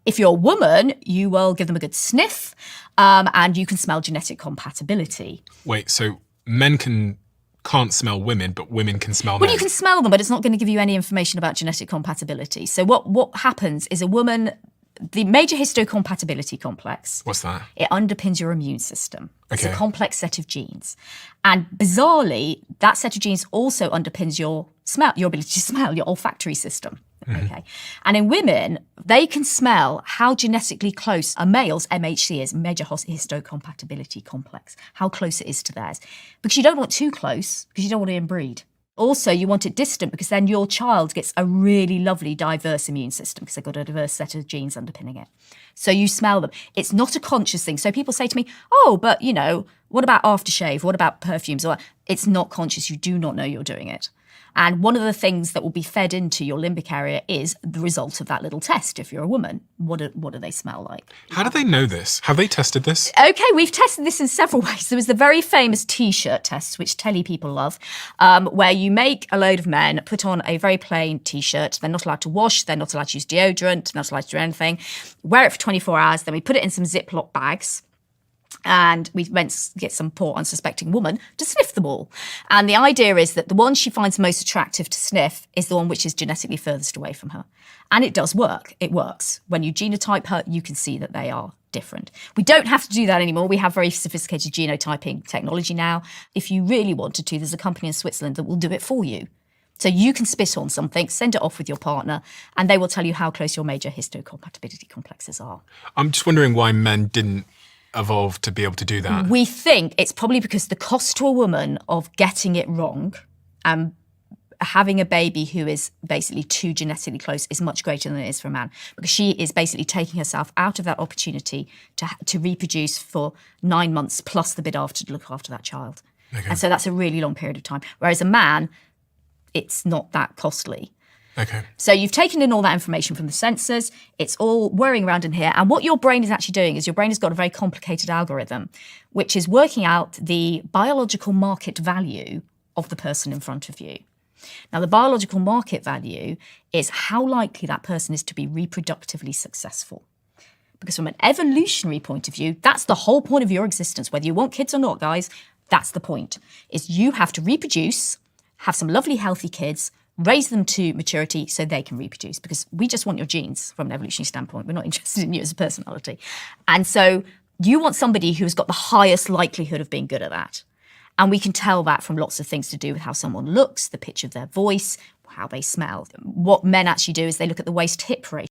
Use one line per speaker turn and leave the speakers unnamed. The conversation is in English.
If you're a woman, you will give them a good sniff, and you can smell genetic compatibility.
Wait, so men can't smell women, but women can smell men?
Well, you can smell them, but it's not going to give you any information about genetic compatibility. So what happens is a woman, the major histocompatibility complex.
What's that?
It underpins your immune system. It's
Okay.
a complex set of genes. And bizarrely, that set of genes also underpins your ability to smell, your olfactory system. Okay. And in women, they can smell how genetically close a male's MHC is, major histocompatibility complex, how close it is to theirs. Because you don't want too close, because you don't want to inbreed. Also, you want it distant because then your child gets a really lovely diverse immune system because they've got a diverse set of genes underpinning it. So you smell them. It's not a conscious thing. So people say to me, oh, but what about aftershave? What about perfumes? It's not conscious. You do not know you're doing it. And one of the things that will be fed into your limbic area is the result of that little test. If you're a woman, what do they smell like?
How do they know this? Have they tested this?
Okay, we've tested this in several ways. There was the very famous T-shirt test, which telly people love, where you make a load of men put on a very plain T-shirt. They're not allowed to wash. They're not allowed to use deodorant. They're not allowed to do anything. Wear it for 24 hours. Then we put it in some Ziploc bags. And we went to get some poor unsuspecting woman to sniff them all. And the idea is that the one she finds most attractive to sniff is the one which is genetically furthest away from her. And it does work. It works. When you genotype her, you can see that they are different. We don't have to do that anymore. We have very sophisticated genotyping technology now. If you really wanted to, there's a company in Switzerland that will do it for you. So you can spit on something, send it off with your partner, and they will tell you how close your major histocompatibility complexes are.
I'm just wondering why men didn't evolve to be able to do that.
We think it's probably because the cost to a woman of getting it wrong and having a baby who is basically too genetically close is much greater than it is for a man, because she is basically taking herself out of that opportunity to reproduce for 9 months plus the bit after to look after that child.
Okay.
And so that's a really long period of time. Whereas a man, it's not that costly.
Okay.
So you've taken in all that information from the sensors. It's all whirring around in here. And what your brain is actually doing is your brain has got a very complicated algorithm, which is working out the biological market value of the person in front of you. Now, the biological market value is how likely that person is to be reproductively successful. Because from an evolutionary point of view, that's the whole point of your existence. Whether you want kids or not, guys, that's the point. Is you have to reproduce, have some lovely, healthy kids, raise them to maturity so they can reproduce, because we just want your genes from an evolutionary standpoint. We're not interested in you as a personality. And so you want somebody who's got the highest likelihood of being good at that. And we can tell that from lots of things to do with how someone looks, the pitch of their voice, how they smell. What men actually do is they look at the waist-hip ratio.